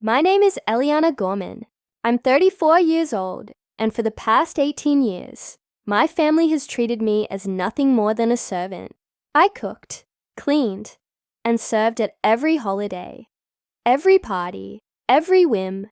My name is Eliana Gorman. I'm 34 years old, and for the past 18 years, my family has treated me as nothing more than a servant. I cooked, cleaned, and served at every holiday, every party, every whim,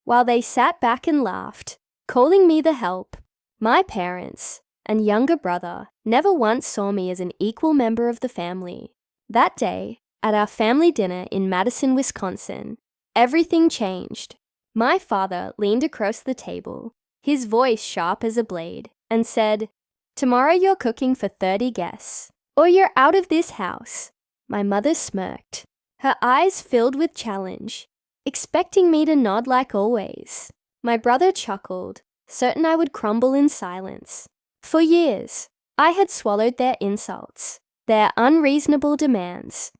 while they sat back and laughed, calling me the help. My parents and younger brother never once saw me as an equal member of the family. That day, at our family dinner in Madison, Wisconsin, everything changed. My father leaned across the table, his voice sharp as a blade, and said, "Tomorrow you're cooking for 30 guests, or you're out of this house." My mother smirked, her eyes filled with challenge, expecting me to nod like always. My brother chuckled, certain I would crumble in silence. For years, I had swallowed their insults, their unreasonable demands,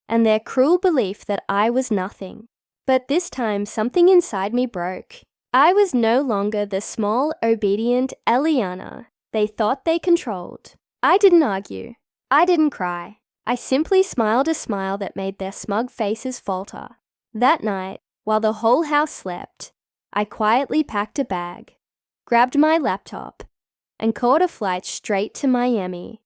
and their cruel belief that I was nothing. But this time, something inside me broke. I was no longer the small, obedient Eliana they thought they controlled. I didn't argue. I didn't cry. I simply smiled a smile that made their smug faces falter. That night, while the whole house slept, I quietly packed a bag, grabbed my laptop, and caught a flight straight to Miami.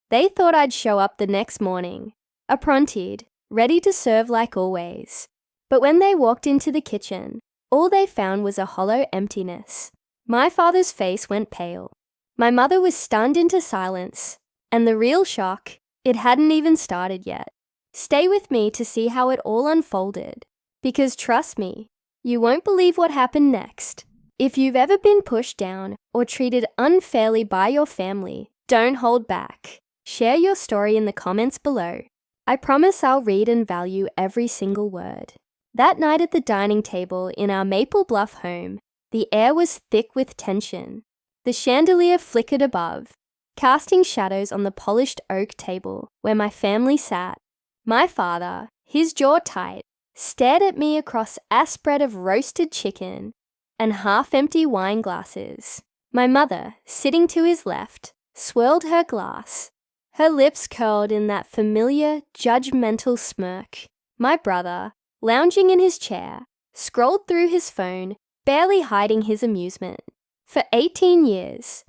They thought I'd show up the next morning, apprentied, ready to serve like always. But when they walked into the kitchen, all they found was a hollow emptiness. My father's face went pale. My mother was stunned into silence, and the real shock, it hadn't even started yet. Stay with me to see how it all unfolded, because trust me, you won't believe what happened next. If you've ever been pushed down or treated unfairly by your family, don't hold back. Share your story in the comments below. I promise I'll read and value every single word. That night at the dining table in our Maple Bluff home, the air was thick with tension. The chandelier flickered above, casting shadows on the polished oak table where my family sat. My father, his jaw tight, stared at me across a spread of roasted chicken and half-empty wine glasses. My mother, sitting to his left, swirled her glass, her lips curled in that familiar, judgmental smirk. My brother, lounging in his chair, scrolled through his phone, barely hiding his amusement. For 18 years,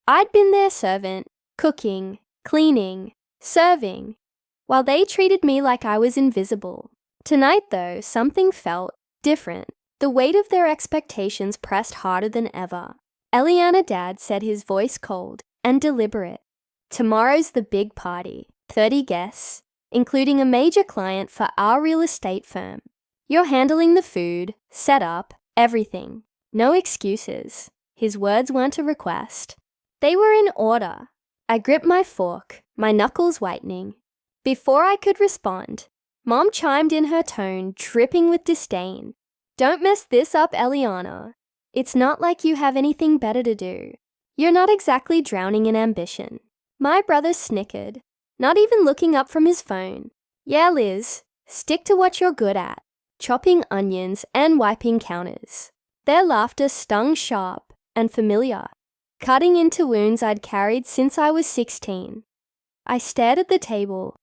I'd been their servant, cooking, cleaning, serving, while they treated me like I was invisible. Tonight, though, something felt different. The weight of their expectations pressed harder than ever. Eliana Dad said, his voice cold and deliberate, "Tomorrow's the big party, 30 guests, including a major client for our real estate firm. You're handling the food, setup, everything. No excuses." His words weren't a request. They were in order. I gripped my fork, my knuckles whitening. Before I could respond, Mom chimed in, her tone dripping with disdain. "Don't mess this up, Eliana. It's not like you have anything better to do. You're not exactly drowning in ambition." My brother snickered, not even looking up from his phone. "Yeah, Liz, stick to what you're good at, chopping onions and wiping counters." Their laughter stung sharp and familiar, cutting into wounds I'd carried since I was 16. I stared at the table,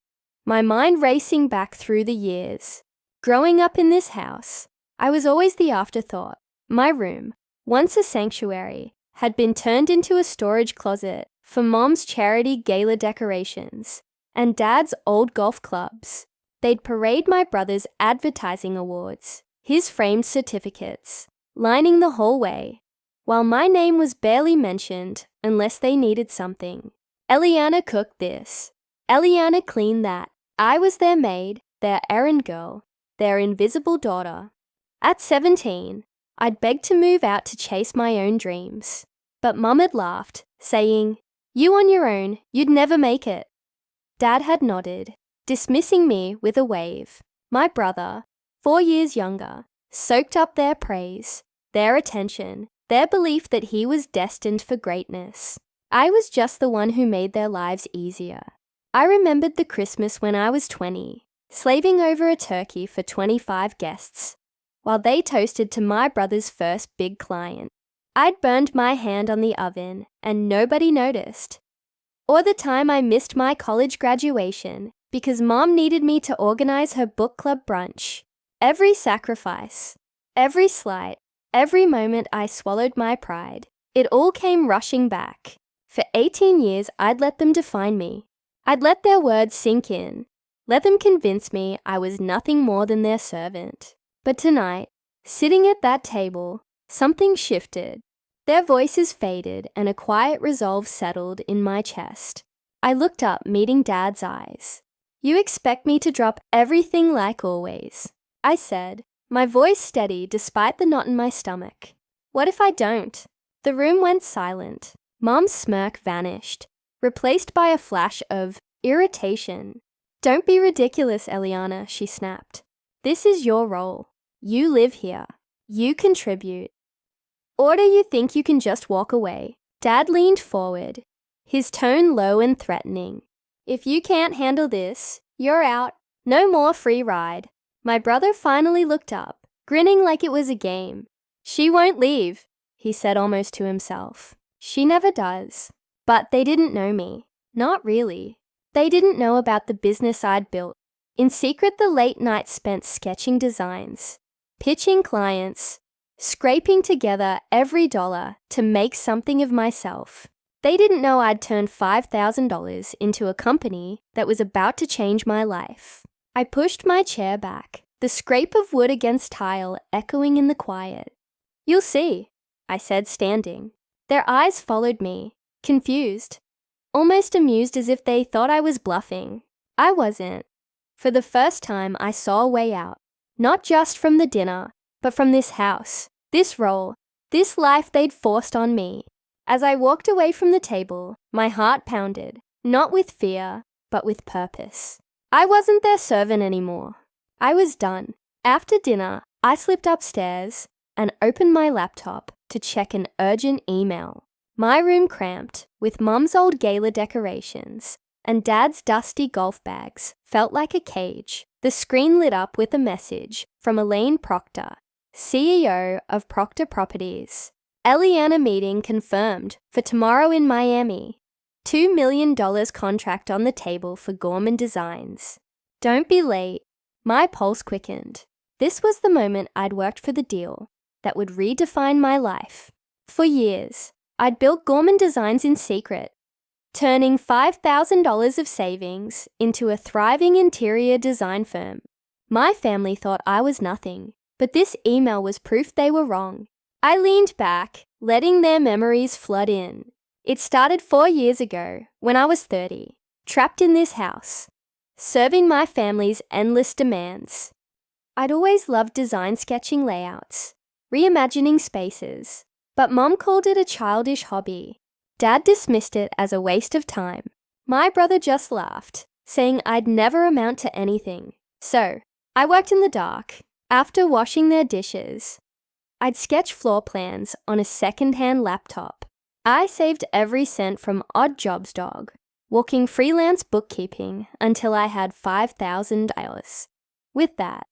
my mind racing back through the years. Growing up in this house, I was always the afterthought. My room, once a sanctuary, had been turned into a storage closet for Mom's charity gala decorations and Dad's old golf clubs. They'd parade my brother's advertising awards, his framed certificates, lining the hallway, while my name was barely mentioned unless they needed something. Eliana cooked this. Eliana cleaned that. I was their maid, their errand girl, their invisible daughter. At 17, I'd begged to move out to chase my own dreams. But Mum had laughed, saying, "You on your own, you'd never make it." Dad had nodded, dismissing me with a wave. My brother, 4 years younger, soaked up their praise, their attention, their belief that he was destined for greatness. I was just the one who made their lives easier. I remembered the Christmas when I was 20, slaving over a turkey for 25 guests, while they toasted to my brother's first big client. I'd burned my hand on the oven and nobody noticed. Or the time I missed my college graduation because Mom needed me to organize her book club brunch. Every sacrifice, Every slight, every moment I swallowed my pride, it all came rushing back. For 18 years, I'd let them define me. I'd let their words sink in, let them convince me I was nothing more than their servant. But tonight, sitting at that table, something shifted. Their voices faded and a quiet resolve settled in my chest. I looked up, meeting Dad's eyes. "You expect me to drop everything like always," I said, my voice steady despite the knot in my stomach. "What if I don't?" The room went silent. Mom's smirk vanished, replaced by a flash of irritation. "Don't be ridiculous, Eliana," she snapped. "This is your role. You live here. You contribute. Or do you think you can just walk away?" Dad leaned forward, his tone low and threatening. "If you can't handle this, you're out. No more free ride." My brother finally looked up, grinning like it was a game. "She won't leave," he said almost to himself. "She never does." But they didn't know me. Not really. They didn't know about the business I'd built. In secret, the late nights spent sketching designs, pitching clients, scraping together every dollar to make something of myself. They didn't know I'd turned $5,000 into a company that was about to change my life. I pushed my chair back, the scrape of wood against tile echoing in the quiet. "You'll see," I said, standing. Their eyes followed me, confused, almost amused, as if they thought I was bluffing. I wasn't. For the first time, I saw a way out, not just from the dinner, but from this house, this role, this life they'd forced on me. As I walked away from the table, my heart pounded, not with fear, but with purpose. I wasn't their servant anymore. I was done. After dinner, I slipped upstairs and opened my laptop to check an urgent email. My room cramped, with Mum's old gala decorations, and Dad's dusty golf bags felt like a cage. The screen lit up with a message from Elaine Proctor, CEO of Proctor Properties. "Eliana meeting confirmed for tomorrow in Miami. $2 million contract on the table for Gorman Designs. Don't be late." My pulse quickened. This was the moment I'd worked for the deal that would redefine my life. For years, I'd built Gorman Designs in secret, turning $5,000 of savings into a thriving interior design firm. My family thought I was nothing, but this email was proof they were wrong. I leaned back, letting their memories flood in. It started 4 years ago, when I was 30, trapped in this house, serving my family's endless demands. I'd always loved design sketching layouts, reimagining spaces, but Mom called it a childish hobby. Dad dismissed it as a waste of time. My brother just laughed, saying I'd never amount to anything. So, I worked in the dark. After washing their dishes, I'd sketch floor plans on a second-hand laptop. I saved every cent from Odd Jobs Dog, working freelance bookkeeping until I had $5,000. With that,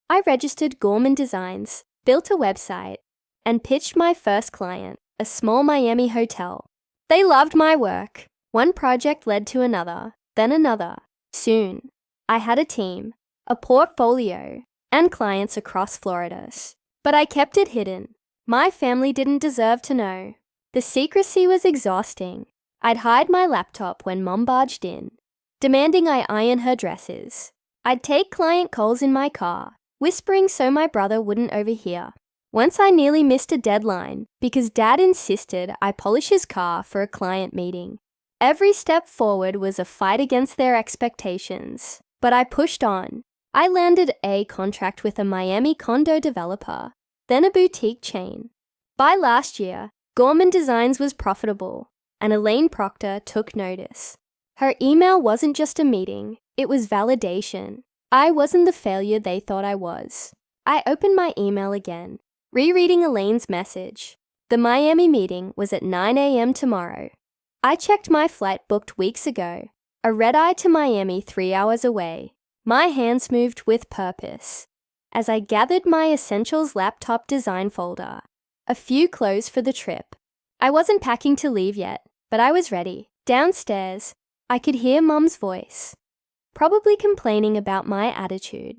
I registered Gorman Designs, built a website, and pitched my first client, a small Miami hotel. They loved my work. One project led to another, then another. Soon, I had a team, a portfolio, and clients across Florida. But I kept it hidden. My family didn't deserve to know. The secrecy was exhausting. I'd hide my laptop when Mom barged in, demanding I iron her dresses. I'd take client calls in my car, whispering so my brother wouldn't overhear. Once I nearly missed a deadline because Dad insisted I polish his car for a client meeting. Every step forward was a fight against their expectations, but I pushed on. I landed a contract with a Miami condo developer, then a boutique chain. By last year, Gorman Designs was profitable, and Elaine Proctor took notice. Her email wasn't just a meeting, it was validation. I wasn't the failure they thought I was. I opened my email again, rereading Elaine's message. The Miami meeting was at 9 a.m. tomorrow. I checked my flight booked weeks ago, a red-eye to Miami 3 hours away. My hands moved with purpose as I gathered my Essentials laptop design folder, a few clothes for the trip. I wasn't packing to leave yet, but I was ready. Downstairs, I could hear Mum's voice, probably complaining about my attitude.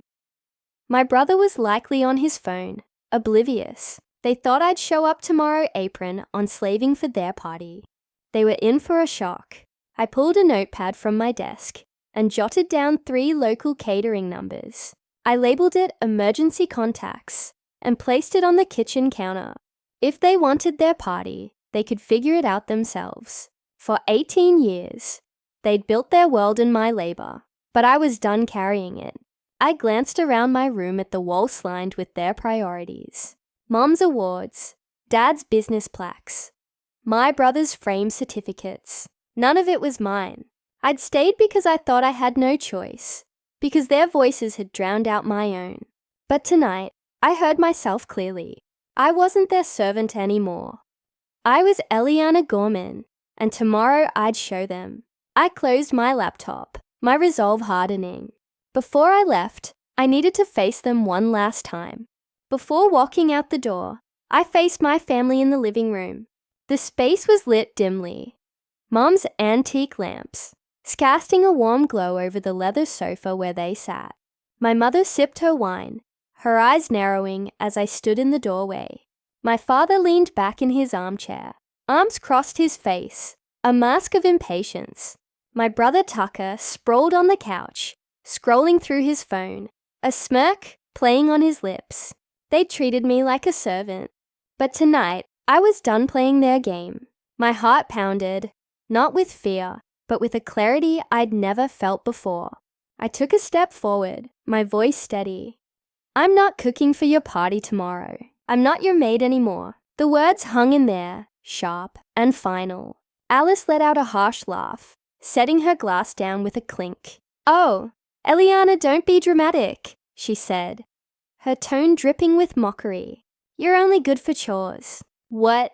My brother was likely on his phone, oblivious. They thought I'd show up tomorrow apron on slaving for their party. They were in for a shock. I pulled a notepad from my desk and jotted down 3 local catering numbers. I labeled it emergency contacts and placed it on the kitchen counter. If they wanted their party, they could figure it out themselves. For 18 years, they'd built their world in my labor, but I was done carrying it. I glanced around my room at the walls lined with their priorities. Mom's awards, Dad's business plaques, my brother's frame certificates. None of it was mine. I'd stayed because I thought I had no choice, because their voices had drowned out my own. But tonight, I heard myself clearly. I wasn't their servant anymore. I was Elizabeth Gorman, and tomorrow I'd show them. I closed my laptop, my resolve hardening. Before I left, I needed to face them one last time. Before walking out the door, I faced my family in the living room. The space was lit dimly. Mom's antique lamps, casting a warm glow over the leather sofa where they sat. My mother sipped her wine, her eyes narrowing as I stood in the doorway. My father leaned back in his armchair, arms crossed his face, a mask of impatience. My brother Tucker sprawled on the couch, scrolling through his phone, a smirk playing on his lips. They treated me like a servant. But tonight, I was done playing their game. My heart pounded, not with fear, but with a clarity I'd never felt before. I took a step forward, my voice steady. I'm not cooking for your party tomorrow. I'm not your maid anymore. The words hung in there, sharp and final. Alice let out a harsh laugh, setting her glass down with a clink. Oh, Eliana, don't be dramatic, she said, her tone dripping with mockery. You're only good for chores. What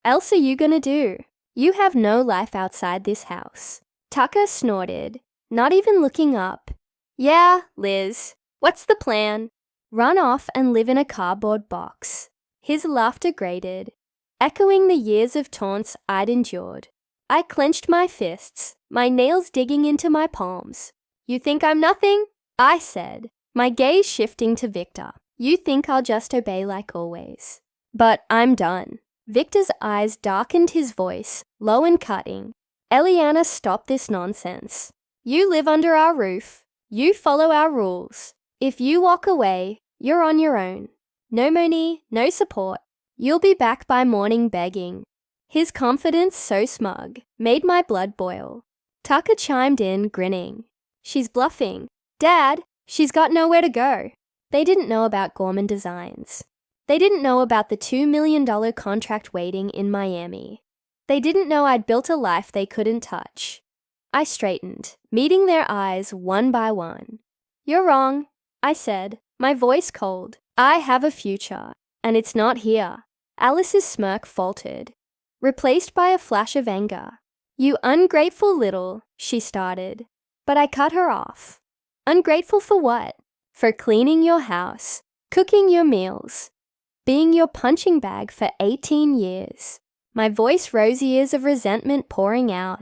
else are you gonna do? You have no life outside this house. Tucker snorted, not even looking up. Yeah, Liz, what's the plan? Run off and live in a cardboard box. His laughter grated, echoing the years of taunts I'd endured. I clenched my fists, my nails digging into my palms. You think I'm nothing? I said, my gaze shifting to Victor. You think I'll just obey like always. But I'm done. Victor's eyes darkened, his voice, low and cutting. Eliana, stop this nonsense. You live under our roof. You follow our rules. If you walk away, you're on your own. No money, no support. You'll be back by morning begging. His confidence, so smug, made my blood boil. Tucker chimed in, grinning. She's bluffing. Dad, she's got nowhere to go. They didn't know about Gorman Designs. They didn't know about the $2 million contract waiting in Miami. They didn't know I'd built a life they couldn't touch. I straightened, meeting their eyes one by one. You're wrong, I said, my voice cold. I have a future, and it's not here. Alice's smirk faltered, replaced by a flash of anger. You ungrateful little, she started, but I cut her off. Ungrateful for what? For cleaning your house, cooking your meals, being your punching bag for 18 years. My voice rose, years of resentment pouring out.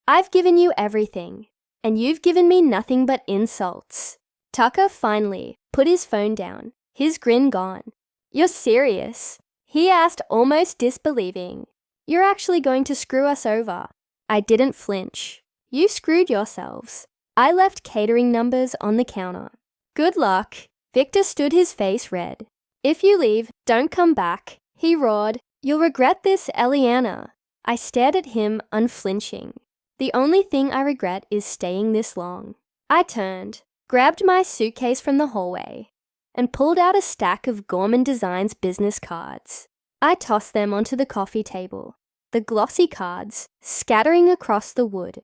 I've given you everything, and you've given me nothing but insults. Tucker finally put his phone down, his grin gone. You're serious? He asked, almost disbelieving. You're actually going to screw us over? I didn't flinch. You screwed yourselves. I left catering numbers on the counter. Good luck. Victor stood, his face red. If you leave, don't come back, he roared. You'll regret this, Eliana. I stared at him, unflinching. The only thing I regret is staying this long. I turned, grabbed my suitcase from the hallway, and pulled out a stack of Gorman Designs business cards. I tossed them onto the coffee table, the glossy cards scattering across the wood.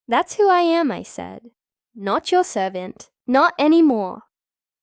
That's who I am, I said. Not your servant. Not anymore.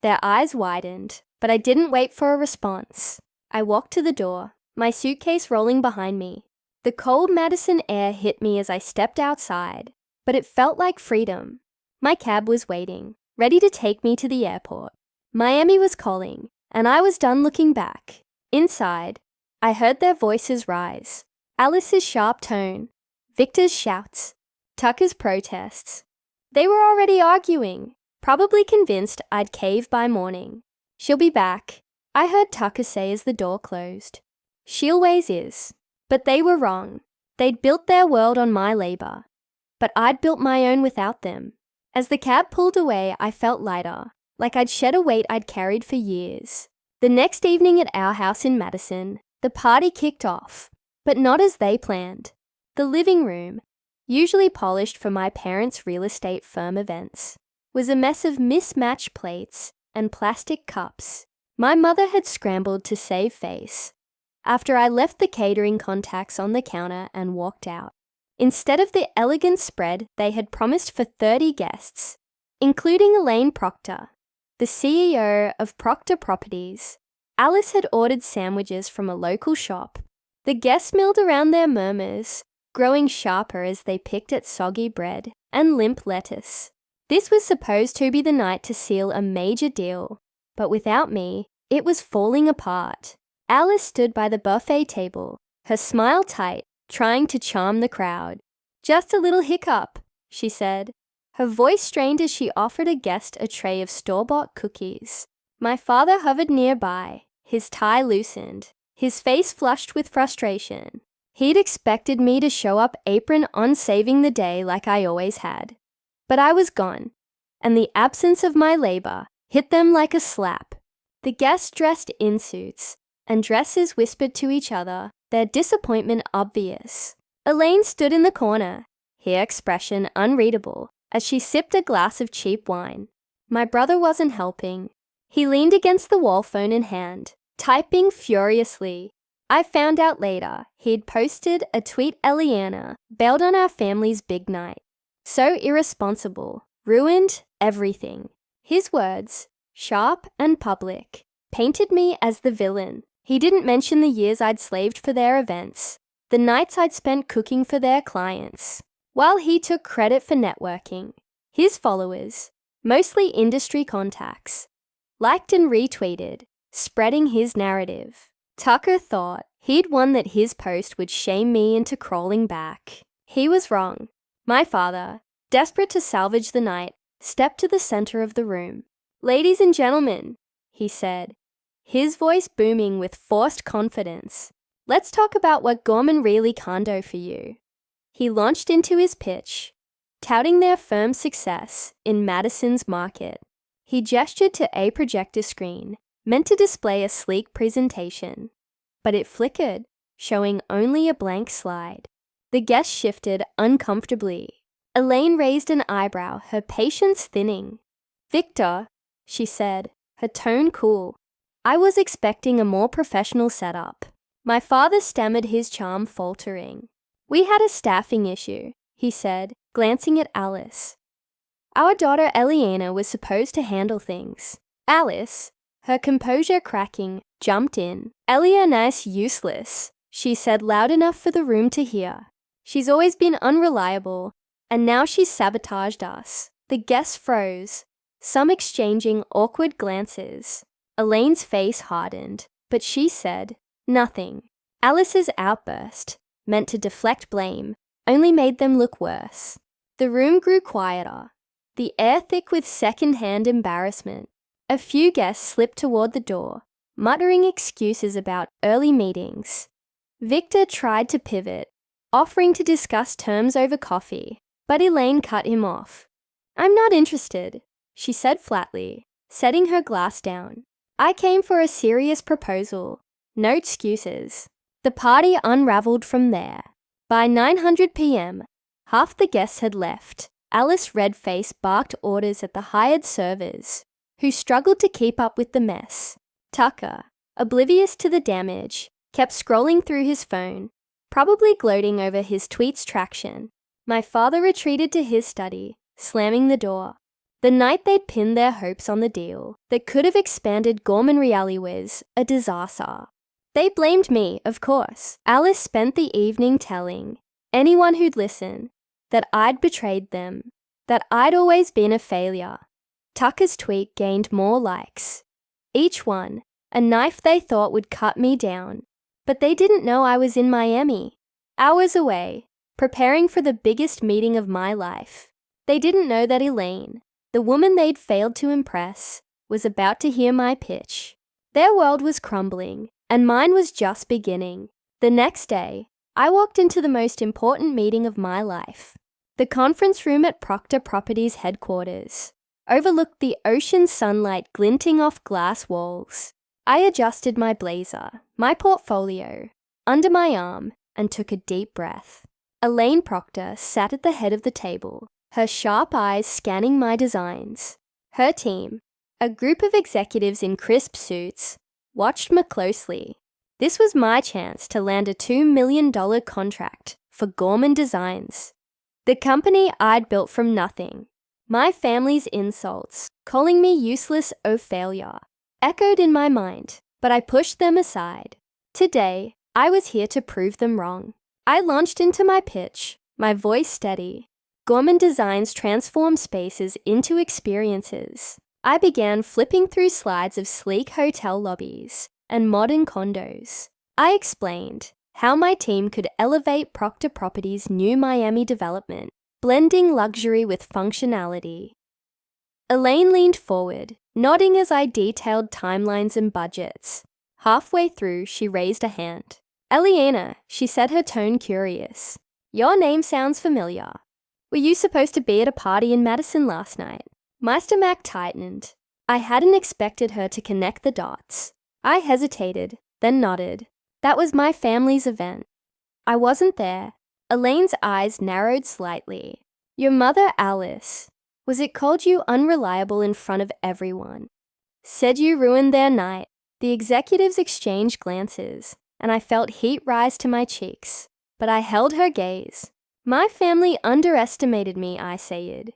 Their eyes widened, but I didn't wait for a response. I walked to the door, my suitcase rolling behind me. The cold Madison air hit me as I stepped outside, but it felt like freedom. My cab was waiting, ready to take me to the airport. Miami was calling, and I was done looking back. Inside, I heard their voices rise. Alice's sharp tone, Victor's shouts, Tucker's protests. They were already arguing, probably convinced I'd cave by morning. She'll be back. I heard Tucker say as the door closed. She always is. But they were wrong. They'd built their world on my labor. But I'd built my own without them. As the cab pulled away, I felt lighter, like I'd shed a weight I'd carried for years. The next evening at our house in Madison, the party kicked off, but not as they planned. The living room, usually polished for my parents' real estate firm events, was a mess of mismatched plates and plastic cups. My mother had scrambled to save face after I left the catering contacts on the counter and walked out. Instead of the elegant spread they had promised for 30 guests, including Elaine Proctor, the CEO of Proctor Properties, Alice had ordered sandwiches from a local shop. The guests milled around their murmurs, growing sharper as they picked at soggy bread and limp lettuce. This was supposed to be the night to seal a major deal, but without me, it was falling apart. Alice stood by the buffet table, her smile tight, trying to charm the crowd. "Just a little hiccup," she said. Her voice strained as she offered a guest a tray of store-bought cookies. My father hovered nearby, his tie loosened, his face flushed with frustration. He'd expected me to show up apron on saving the day like I always had. But I was gone, and the absence of my labor hit them like a slap. The guests dressed in suits, and dressers whispered to each other, their disappointment obvious. Elaine stood in the corner, her expression unreadable, as she sipped a glass of cheap wine. My brother wasn't helping. He leaned against the wall, phone in hand, typing furiously. I found out later he'd posted a tweet Eliana bailed on our family's big night. So irresponsible, ruined everything. His words, sharp and public, painted me as the villain. He didn't mention the years I'd slaved for their events, the nights I'd spent cooking for their clients. While he took credit for networking, his followers, mostly industry contacts, liked and retweeted, spreading his narrative. Tucker thought he'd won, that his post would shame me into crawling back. He was wrong. My father, desperate to salvage the night, stepped to the center of the room. "Ladies and gentlemen," he said, his voice booming with forced confidence, "let's talk about what Gorman really can do for you." He launched into his pitch, touting their firm's success in Madison's market. He gestured to a projector screen, meant to display a sleek presentation, but it flickered, showing only a blank slide. The guests shifted uncomfortably. Elaine raised an eyebrow, her patience thinning. "Victor," she said, her tone cool. I was expecting a more professional setup. My father stammered, his charm faltering. "We had a staffing issue," he said, glancing at Alice. "Our daughter Eliana was supposed to handle things." Alice, her composure cracking, jumped in. "Eliana's useless," she said loud enough for the room to hear. "She's always been unreliable, and now she's sabotaged us." The guests froze, some exchanging awkward glances. Elaine's face hardened, but she said nothing. Alice's outburst, meant to deflect blame, only made them look worse. The room grew quieter, the air thick with second-hand embarrassment. A few guests slipped toward the door, muttering excuses about early meetings. Victor tried to pivot, offering to discuss terms over coffee, but Elaine cut him off. "I'm not interested," she said flatly, setting her glass down. "I came for a serious proposal, no excuses." The party unraveled from there. By 9:00 p.m., half the guests had left. Alice Redface barked orders at the hired servers, who struggled to keep up with the mess. Tucker, oblivious to the damage, kept scrolling through his phone, probably gloating over his tweet's traction. My father retreated to his study, slamming the door. The night they'd pinned their hopes on the deal that could have expanded Gorman Reality was a disaster. They blamed me, of course. Alice spent the evening telling anyone who'd listen that I'd betrayed them, that I'd always been a failure. Tucker's tweet gained more likes. Each one, a knife they thought would cut me down. But they didn't know I was in Miami, hours away, preparing for the biggest meeting of my life. They didn't know that Elaine, the woman they'd failed to impress, was about to hear my pitch. Their world was crumbling, and mine was just beginning. The next day, I walked into the most important meeting of my life. The conference room at Proctor Properties headquarters overlooked the ocean sunlight glinting off glass walls. I adjusted my blazer, my portfolio, under my arm and took a deep breath. Elaine Proctor sat at the head of the table, her sharp eyes scanning my designs. Her team, a group of executives in crisp suits, watched me closely. This was my chance to land a $2 million contract for Gorman Designs, the company I'd built from nothing. My family's insults, calling me useless or failure, echoed in my mind, but I pushed them aside. Today, I was here to prove them wrong. I launched into my pitch, my voice steady. Gorman Designs transform spaces into experiences. I began flipping through slides of sleek hotel lobbies and modern condos. I explained how my team could elevate Proctor Properties' new Miami development, blending luxury with functionality. Elaine leaned forward, nodding as I detailed timelines and budgets. Halfway through, she raised a hand. "Eliana," she said, her tone curious. "Your name sounds familiar. Were you supposed to be at a party in Madison last night?" My stomach tightened. I hadn't expected her to connect the dots. I hesitated, then nodded. That was my family's event. I wasn't there. Elaine's eyes narrowed slightly. "Your mother, Alice, was it called you unreliable in front of everyone? Said you ruined their night." The executives exchanged glances, and I felt heat rise to my cheeks, but I held her gaze. "My family underestimated me," I said.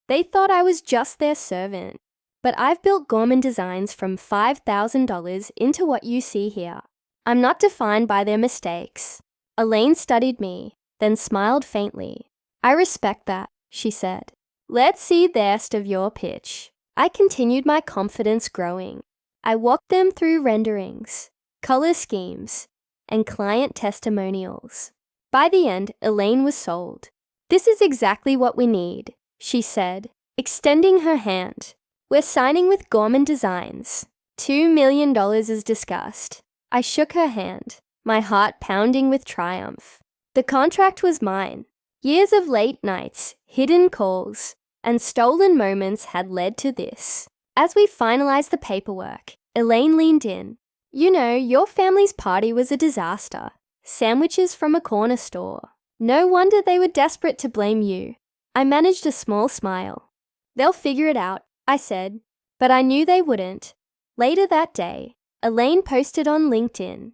"They thought I was just their servant. But I've built Gorman Designs from $5,000 into what you see here. I'm not defined by their mistakes." Elaine studied me, then smiled faintly. "I respect that," she said. "Let's see the rest of your pitch." I continued, my confidence growing. I walked them through renderings, color schemes, and client testimonials. By the end, Elaine was sold. "This is exactly what we need," she said, extending her hand. "We're signing with Gorman Designs. $2 million is discussed." I shook her hand, my heart pounding with triumph. The contract was mine. Years of late nights, hidden calls, and stolen moments had led to this. As we finalized the paperwork, Elaine leaned in. "You know, your family's party was a disaster. Sandwiches from a corner store. No wonder they were desperate to blame you." I managed a small smile. "They'll figure it out," I said, but I knew they wouldn't. Later that day, Elaine posted on LinkedIn,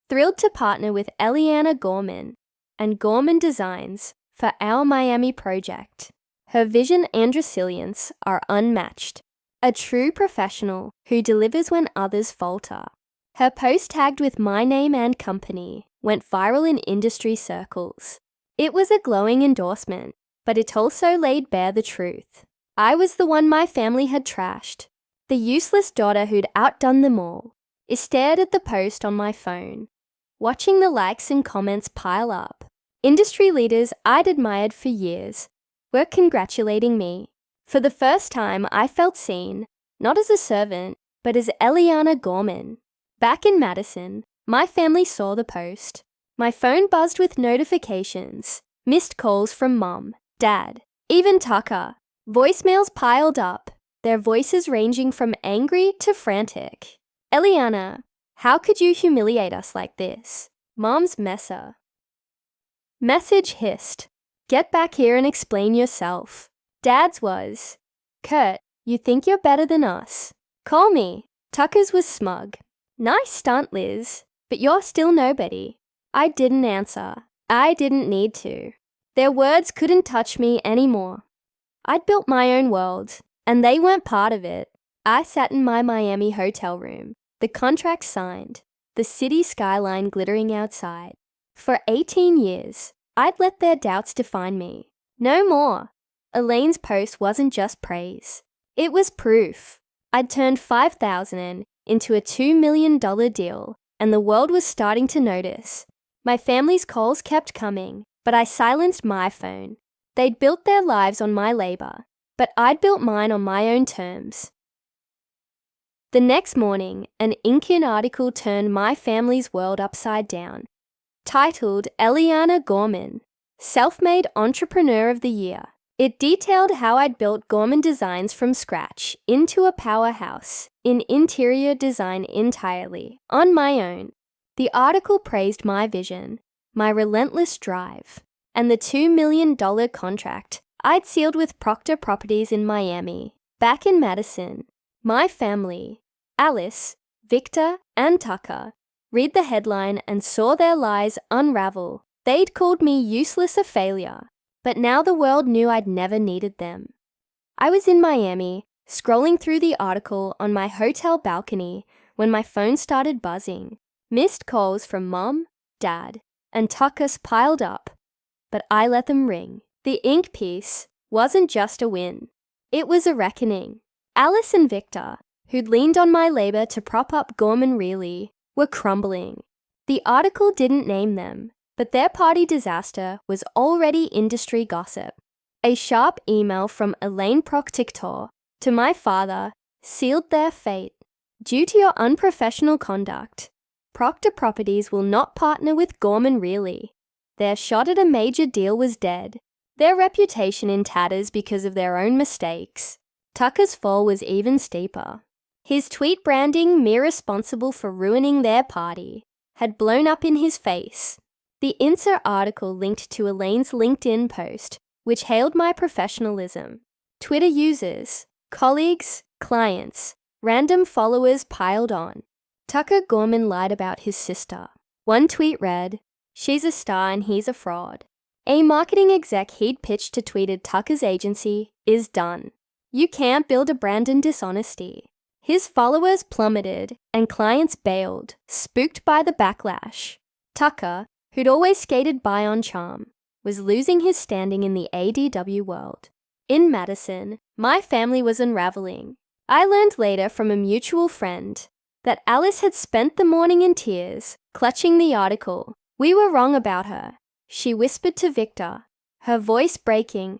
"Thrilled to partner with Elizabeth Gorman and Gorman Designs for our Miami project. Her vision and resilience are unmatched. A true professional who delivers when others falter." Her post, tagged with my name and company, went viral in industry circles. It was a glowing endorsement, but it also laid bare the truth. I was the one my family had trashed, the useless daughter who'd outdone them all. I stared at the post on my phone, watching the likes and comments pile up. Industry leaders I'd admired for years were congratulating me. For the first time, I felt seen, not as a servant, but as Eliana Gorman. Back in Madison, my family saw the post. My phone buzzed with notifications, missed calls from Mom, Dad, even Tucker. Voicemails piled up, their voices ranging from angry to frantic. "Eliana, how could you humiliate us like this?" Mom's messer. Message hissed, "Get back here and explain yourself." Dad's was, "Kurt, you think you're better than us. Call me." Tucker's was smug. "Nice stunt, Liz, but you're still nobody." I didn't answer. I didn't need to. Their words couldn't touch me anymore. I'd built my own world, and they weren't part of it. I sat in my Miami hotel room, the contract signed, the city skyline glittering outside. For 18 years, I'd let their doubts define me. No more. Elaine's post wasn't just praise. It was proof. I'd turned $5,000 into a $2 million deal, and the world was starting to notice. My family's calls kept coming, but I silenced my phone. They'd built their lives on my labor, but I'd built mine on my own terms. The next morning, an Incan article turned my family's world upside down. Titled Elizabeth Gorman, Self-Made Entrepreneur of the Year. It detailed how I'd built Gorman Designs from scratch into a powerhouse in interior design entirely, on my own. The article praised my vision, my relentless drive, and the $2 million contract I'd sealed with Proctor Properties in Miami. Back in Madison, my family, Alice, Victor, and Tucker, read the headline and saw their lies unravel. They'd called me useless, a failure, but now the world knew I'd never needed them. I was in Miami, scrolling through the article on my hotel balcony when my phone started buzzing. Missed calls from Mom, Dad, and Tucker's piled up, but I let them ring. The ink piece wasn't just a win. It was a reckoning. Alice and Victor, who'd leaned on my labor to prop up Gorman really, were crumbling. The article didn't name them, but their party disaster was already industry gossip. A sharp email from Elaine Proctor to my father sealed their fate. Due to your unprofessional conduct, Proctor Properties will not partner with Gorman really. Their shot at a major deal was dead. Their reputation in tatters because of their own mistakes. Tucker's fall was even steeper. His tweet branding me responsible for ruining their party had blown up in his face. The insert article linked to Elaine's LinkedIn post, which hailed my professionalism. Twitter users, colleagues, clients, random followers piled on. Tucker Gorman lied about his sister. One tweet read, "She's a star and he's a fraud." A marketing exec he'd pitched to tweeted Tucker's agency is done. You can't build a brand in dishonesty. His followers plummeted and clients bailed, spooked by the backlash. Tucker, who'd always skated by on charm, was losing his standing in the ADW world. In Madison, my family was unraveling. I learned later from a mutual friend that Alice had spent the morning in tears, clutching the article. We were wrong about her. She whispered to Victor, her voice breaking,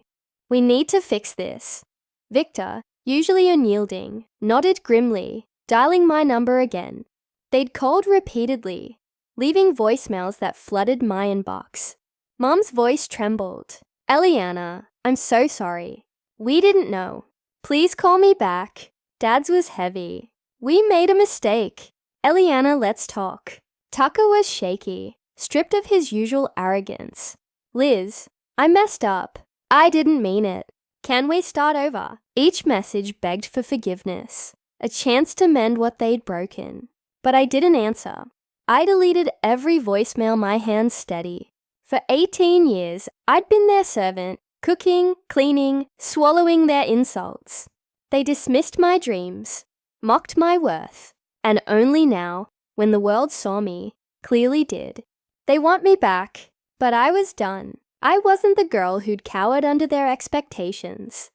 "We need to fix this." Victor, usually unyielding, nodded grimly, dialing my number again. They'd called repeatedly, leaving voicemails that flooded my inbox. Mom's voice trembled. "Eliana, I'm so sorry. We didn't know. Please call me back." Dad's was heavy. "We made a mistake. Eliana, let's talk." Tucker was shaky, stripped of his usual arrogance. "Liz, I messed up. I didn't mean it. Can we start over?" Each message begged for forgiveness, a chance to mend what they'd broken. But I didn't answer. I deleted every voicemail, my hands steady. For 18 years, I'd been their servant, cooking, cleaning, swallowing their insults. They dismissed my dreams, mocked my worth, and only now, when the world saw me, clearly did. They want me back, but I was done. I wasn't the girl who'd cowered under their expectations.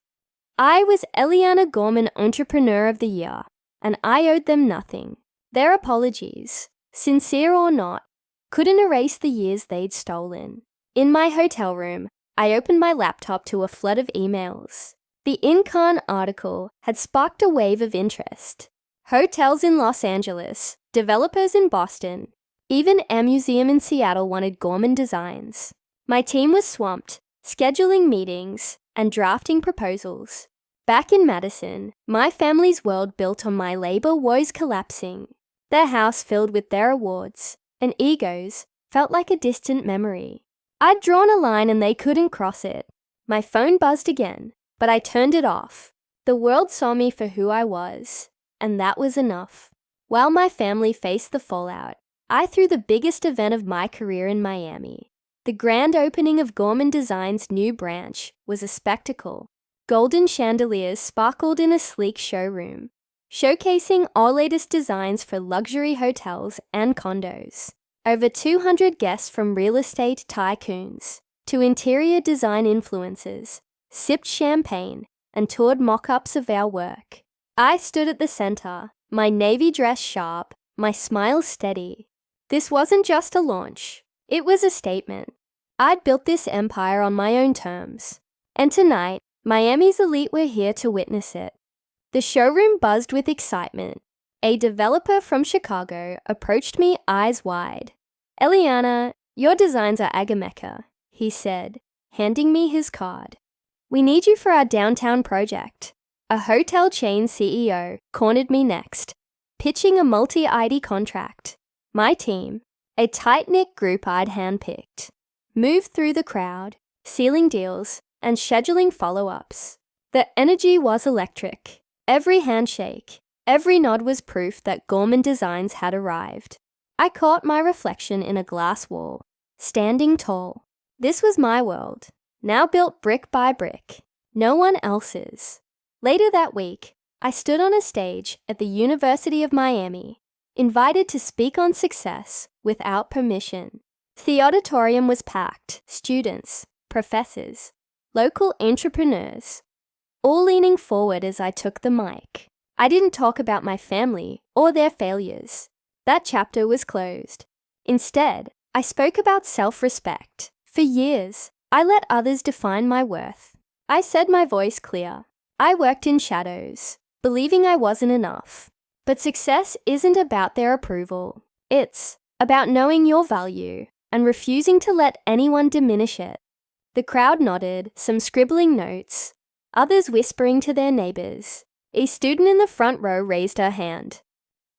I was Elizabeth Gorman Entrepreneur of the Year, and I owed them nothing. Their apologies, sincere or not, couldn't erase the years they'd stolen. In my hotel room, I opened my laptop to a flood of emails. The Incan article had sparked a wave of interest. Hotels in Los Angeles, developers in Boston, even a museum in Seattle wanted Gorman Designs. My team was swamped, scheduling meetings and drafting proposals. Back in Madison, my family's world built on my labor was collapsing. Their house filled with their awards and egos felt like a distant memory. I'd drawn a line and they couldn't cross it. My phone buzzed again, but I turned it off. The world saw me for who I was, and that was enough. While my family faced the fallout, I threw the biggest event of my career in Miami. The grand opening of Gorman Designs' new branch was a spectacle. Golden chandeliers sparkled in a sleek showroom, showcasing all latest designs for luxury hotels and condos. Over 200 guests from real estate tycoons to interior design influencers sipped champagne and toured mock-ups of our work. I stood at the center, my navy dress sharp, my smile steady. This wasn't just a launch, it was a statement. I'd built this empire on my own terms, and tonight, Miami's elite were here to witness it. The showroom buzzed with excitement. A developer from Chicago approached me eyes wide. "Eliana, your designs are agameka," he said, handing me his card. "We need you for our downtown project." A hotel chain CEO cornered me next, pitching a multi-ID contract. My team, a tight-knit group I'd handpicked, moved through the crowd, sealing deals and scheduling follow-ups. The energy was electric. Every handshake, every nod was proof that Gorman Designs had arrived. I caught my reflection in a glass wall, standing tall. This was my world, now built brick by brick, no one else's. Later that week, I stood on a stage at the University of Miami, invited to speak on success without permission. The auditorium was packed, students, professors, local entrepreneurs, all leaning forward as I took the mic. I didn't talk about my family or their failures. That chapter was closed. Instead, I spoke about self-respect. For years, I let others define my worth. I said my voice clear. I worked in shadows, believing I wasn't enough. But success isn't about their approval. It's about knowing your value and refusing to let anyone diminish it. The crowd nodded, some scribbling notes, others whispering to their neighbors. A student in the front row raised her hand.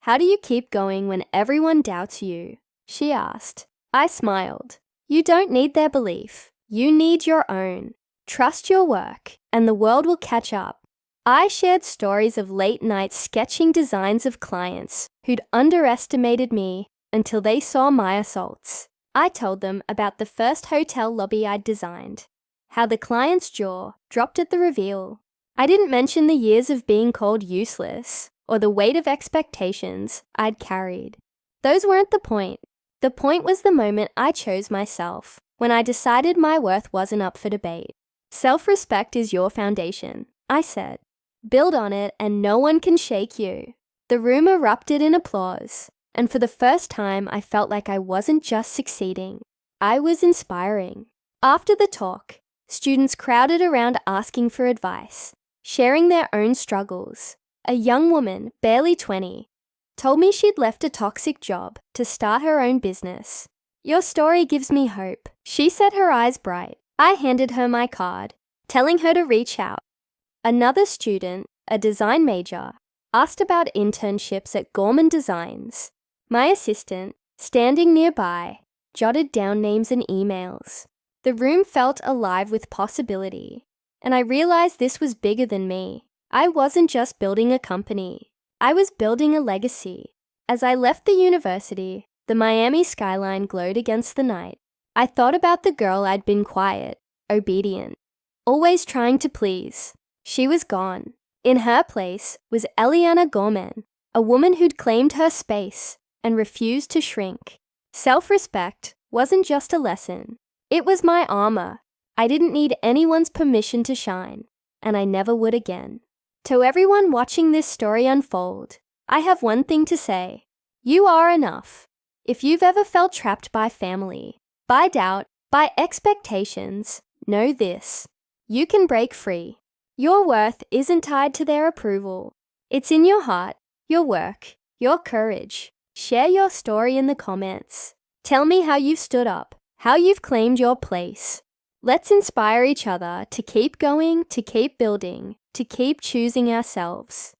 "How do you keep going when everyone doubts you?" she asked. I smiled. "You don't need their belief. You need your own. Trust your work, and the world will catch up." I shared stories of late nights sketching designs of clients who'd underestimated me until they saw my assaults. I told them about the first hotel lobby I'd designed, how the client's jaw dropped at the reveal. I didn't mention the years of being called useless or the weight of expectations I'd carried. Those weren't the point. The point was the moment I chose myself, when I decided my worth wasn't up for debate. "Self-respect is your foundation," I said. "Build on it and no one can shake you." The room erupted in applause, and for the first time I felt like I wasn't just succeeding, I was inspiring. After the talk, students crowded around asking for advice, sharing their own struggles. A young woman, barely 20, told me she'd left a toxic job to start her own business. "Your story gives me hope," she said, her eyes bright. I handed her my card, telling her to reach out. Another student, a design major, asked about internships at Gorman Designs. My assistant, standing nearby, jotted down names and emails. The room felt alive with possibility, and I realized this was bigger than me. I wasn't just building a company. I was building a legacy. As I left the university, the Miami skyline glowed against the night. I thought about the girl I'd been quiet, obedient, always trying to please. She was gone. In her place was Eliana Gorman, a woman who'd claimed her space and refused to shrink. Self-respect wasn't just a lesson. It was my armor. I didn't need anyone's permission to shine, and I never would again. To everyone watching this story unfold, I have one thing to say. You are enough. If you've ever felt trapped by family, by doubt, by expectations, know this. You can break free. Your worth isn't tied to their approval. It's in your heart, your work, your courage. Share your story in the comments. Tell me how you've stood up, how you've claimed your place. Let's inspire each other to keep going, to keep building, to keep choosing ourselves.